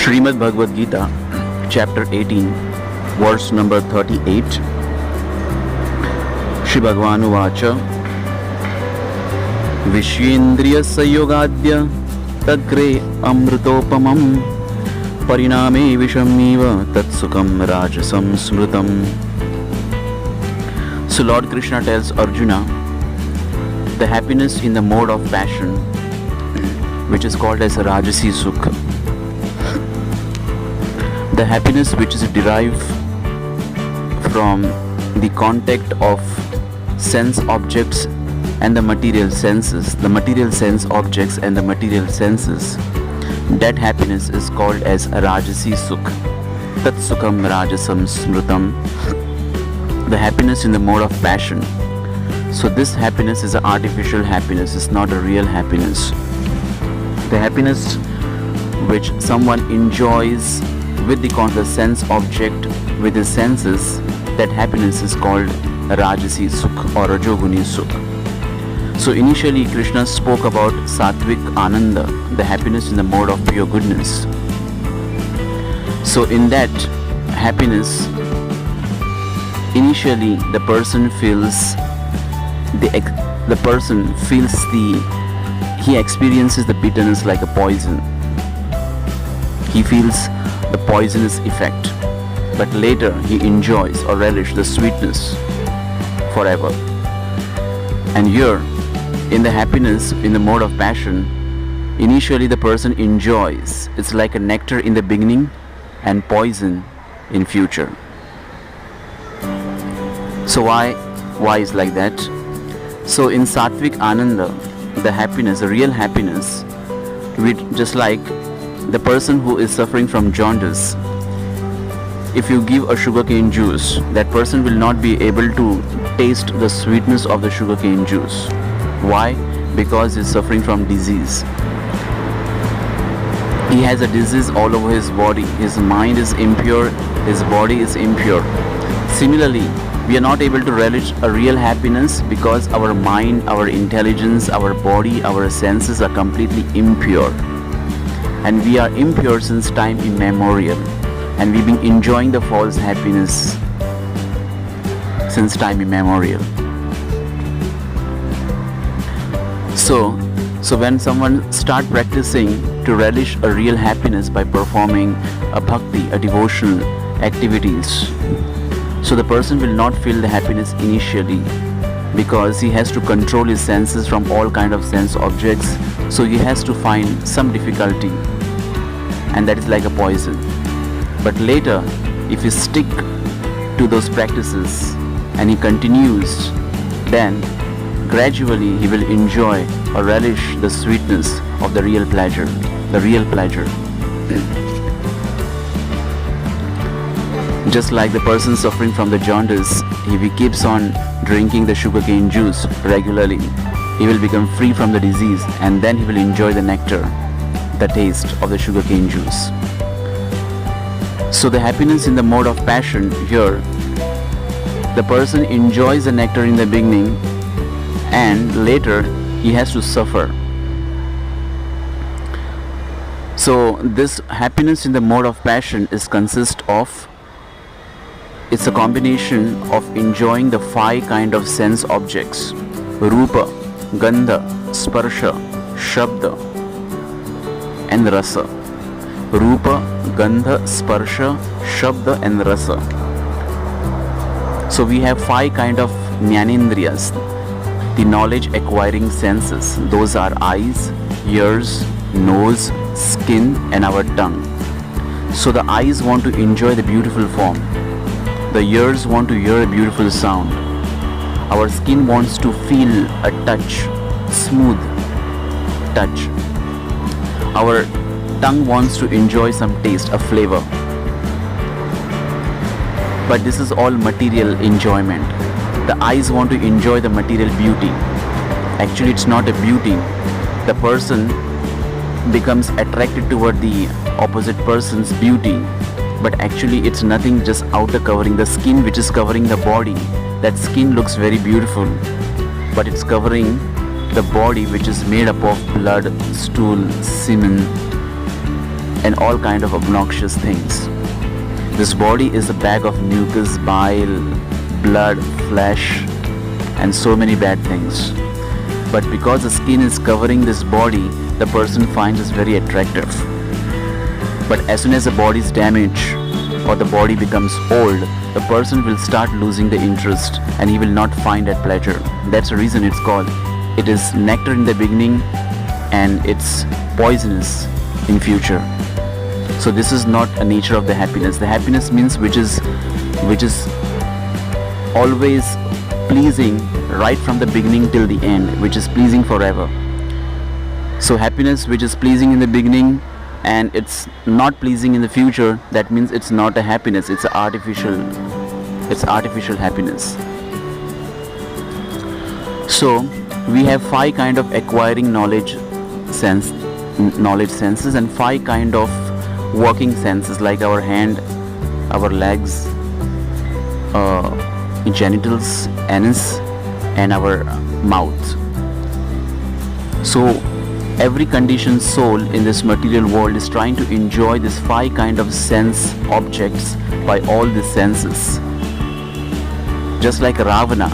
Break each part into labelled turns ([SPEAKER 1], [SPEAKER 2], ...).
[SPEAKER 1] Srimad Bhagavad-gita, chapter 18, verse number 38. Shri Bhagavan Uvacha Vishyendriya Sayogadya Tagre Amrutopamam Pariname Vishamiva Tatsukam Rajasam Smrutam. So Lord Krishna tells Arjuna, the happiness in the mode of passion, which is called as Rajasi Sukha, the happiness which is derived from the contact of sense objects and the material senses, the material sense objects and the material senses, that happiness is called as Rajasi Sukha. Tat Sukham Rajasam Smrutam, the happiness in the mode of passion. So this happiness is an artificial happiness, it's not a real happiness. The happiness which someone enjoys with the sense object, with his senses, that happiness is called Rajasi Sukh or Rajoguni Sukh. So initially Krishna spoke about Satvik Ananda, the happiness in the mode of pure goodness. So in that happiness, initially the person feels he experiences the bitterness like a poison. He feels the poisonous effect, but later he enjoys or relishes the sweetness forever. And here, in the happiness in the mode of passion, initially the person enjoys. It's like a nectar in the beginning and poison in future. So why is like that? So in Satvik Ananda, the happiness, the real happiness, just like the person who is suffering from jaundice, if you give a sugarcane juice, that person will not be able to taste the sweetness of the sugarcane juice. Why? Because he is suffering from disease. He has a disease all over his body. His mind is impure, his body is impure. Similarly, we are not able to relish a real happiness because our mind, our intelligence, our body, our senses are completely impure. And we are impure since time immemorial. And we've been enjoying the false happiness since time immemorial. So when someone start practicing to relish a real happiness by performing a bhakti, a devotional activities, so the person will not feel the happiness initially because he has to control his senses from all kind of sense objects. So he has to find some difficulty, and that is like a poison. But later, if he stick to those practices and he continues, then gradually he will enjoy or relish the sweetness of the real pleasure, Just like the person suffering from the jaundice, if he keeps on drinking the sugarcane juice regularly, he will become free from the disease, and then he will enjoy the nectar, the taste of the sugarcane juice. So the happiness in the mode of passion here, the person enjoys the nectar in the beginning and later he has to suffer. So this happiness in the mode of passion it's a combination of enjoying the 5 kind of sense objects: Rupa, Gandha, Sparsha, Shabda and Rasa. Rupa, Gandha, Sparsha, Shabda and Rasa. So we have 5 kind of Jnanendriyas, the knowledge acquiring senses. Those are eyes, ears, nose, skin and our tongue. So the eyes want to enjoy the beautiful form. The ears want to hear a beautiful sound. Our skin wants to feel a touch, smooth touch. Our tongue wants to enjoy some taste, a flavor. But this is all material enjoyment. The eyes want to enjoy the material beauty. Actually, it's not a beauty. The person becomes attracted toward the opposite person's beauty, but actually it's nothing, just outer covering. The skin which is covering the body, that skin looks very beautiful, but it's covering the body which is made up of blood, stool, semen, and all kind of obnoxious things. This body is a bag of mucus, bile, blood, flesh, and so many bad things. But because the skin is covering this body, the person finds it very attractive. But as soon as the body is damaged or the body becomes old, the person will start losing the interest and he will not find that pleasure. That's the reason it's called. It is nectar in the beginning and it's poisonous in future. So this is not a nature of the happiness. The happiness means which is always pleasing right from the beginning till the end, which is pleasing forever. So happiness which is pleasing in the beginning and it's not pleasing in the future, that means it's not a happiness, it's artificial happiness. So we have 5 kind of acquiring knowledge senses and 5 kind of working senses, like our hand, our legs, genitals, anus, and our mouth. So every conditioned soul in this material world is trying to enjoy this 5 kind of sense objects by all the senses. Just like Ravana,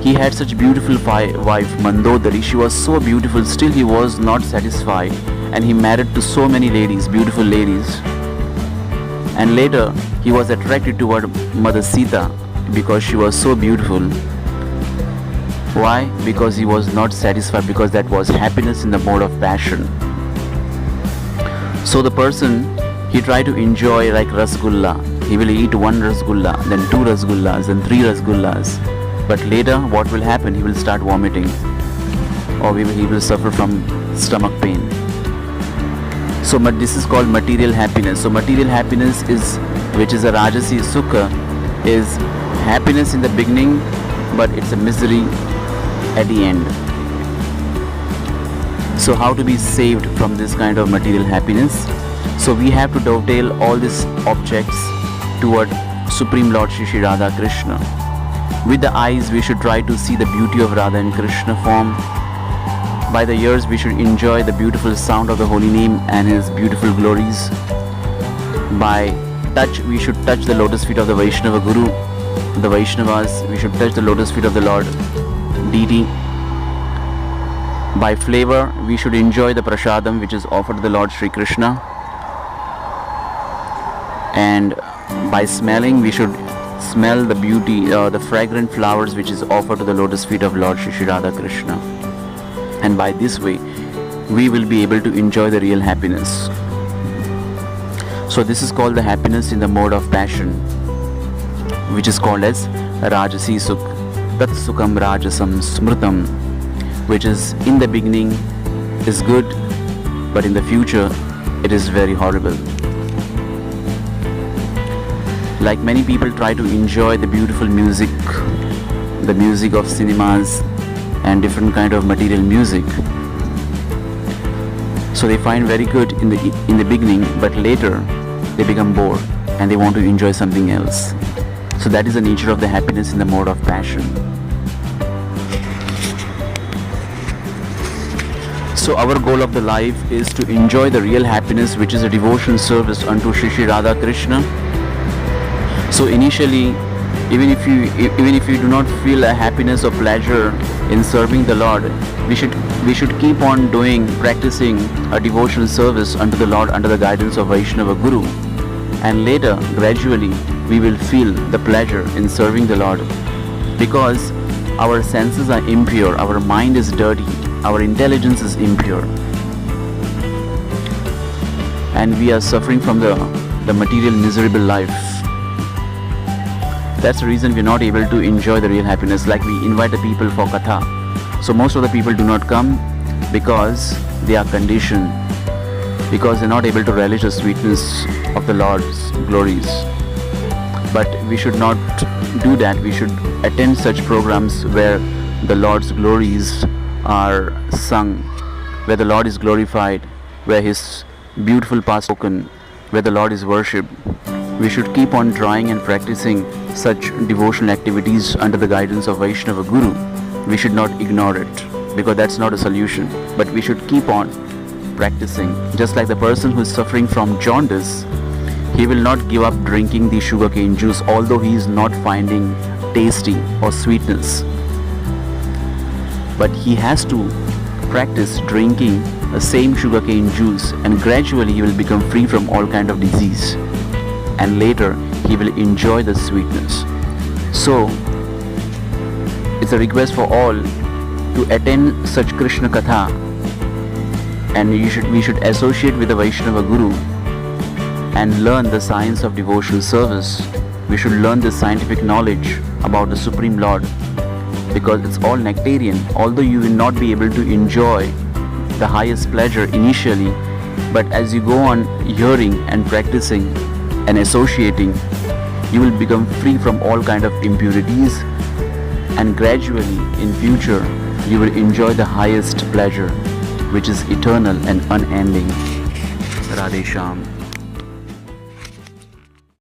[SPEAKER 1] he had such beautiful wife Mandodari. She was so beautiful, still he was not satisfied, and he married to so many ladies, beautiful ladies. And later he was attracted toward Mother Sita because she was so beautiful. Why? Because he was not satisfied, because that was happiness in the mode of passion. So the person, he tried to enjoy like rasgulla. He will eat 1 rasgulla, then 2 rasgullas, then 3 rasgullas. But later what will happen? He will start vomiting, or he will suffer from stomach pain. So this is called material happiness. So material happiness is, which is a Rajasi Sukha, is happiness in the beginning, but it's a misery at the end. So how to be saved from this kind of material happiness? So we have to dovetail all these objects toward Supreme Lord Shri Radha Krishna. With the eyes we should try to see the beauty of Radha and Krishna form. By the ears we should enjoy the beautiful sound of the holy name and his beautiful glories. By touch we should touch the lotus feet of the Vaishnava Guru, the Vaishnavas. We should touch the lotus feet of the Lord deity. By flavor we should enjoy the prasadam which is offered to the Lord Sri Krishna. And by smelling we should smell the beauty, the fragrant flowers which is offered to the lotus feet of Lord Shri Radha Krishna. And by this way we will be able to enjoy the real happiness. So this is called the happiness in the mode of passion, which is called as Rajasi Sukh. Tat Sukham Rajasam Smritam, which is in the beginning is good, but in the future it is very horrible. Like many people try to enjoy the beautiful music, the music of cinemas and different kind of material music. So they find very good in the beginning, but later they become bored and they want to enjoy something else. So that is the nature of the happiness in the mode of passion. So our goal of the life is to enjoy the real happiness, which is a devotion service unto Shri Radha Krishna. So initially, even if you do not feel a happiness or pleasure in serving the Lord, we should keep on practicing a devotional service unto the Lord under the guidance of Vaishnava Guru. And later, gradually, we will feel the pleasure in serving the Lord, because our senses are impure, our mind is dirty, our intelligence is impure, and we are suffering from the material miserable life. That's the reason we're not able to enjoy the real happiness. Like we invite the people for katha, so most of the people do not come because they are conditioned, because they're not able to relish the sweetness of the Lord's glories. But we should not do that. We should attend such programs where the Lord's glories are sung, where the Lord is glorified, where his beautiful past spoken, where the Lord is worshipped. We should keep on trying and practicing such devotional activities under the guidance of Vaishnava Guru. We should not ignore it, because that's not a solution, but we should keep on practicing. Just like the person who is suffering from jaundice, he will not give up drinking the sugarcane juice although he is not finding tasty or sweetness. But he has to practice drinking the same sugarcane juice, and gradually he will become free from all kind of disease, and later he will enjoy the sweetness. So it's a request for all to attend such Krishna Katha, and we should associate with the Vaishnava Guru and learn the science of devotional service. We should learn the scientific knowledge about the Supreme Lord, because it's all nectarian. Although you will not be able to enjoy the highest pleasure initially, but as you go on hearing and practicing and associating, you will become free from all kind of impurities, and gradually in future you will enjoy the highest pleasure, which is eternal and unending. Radhe Shyam.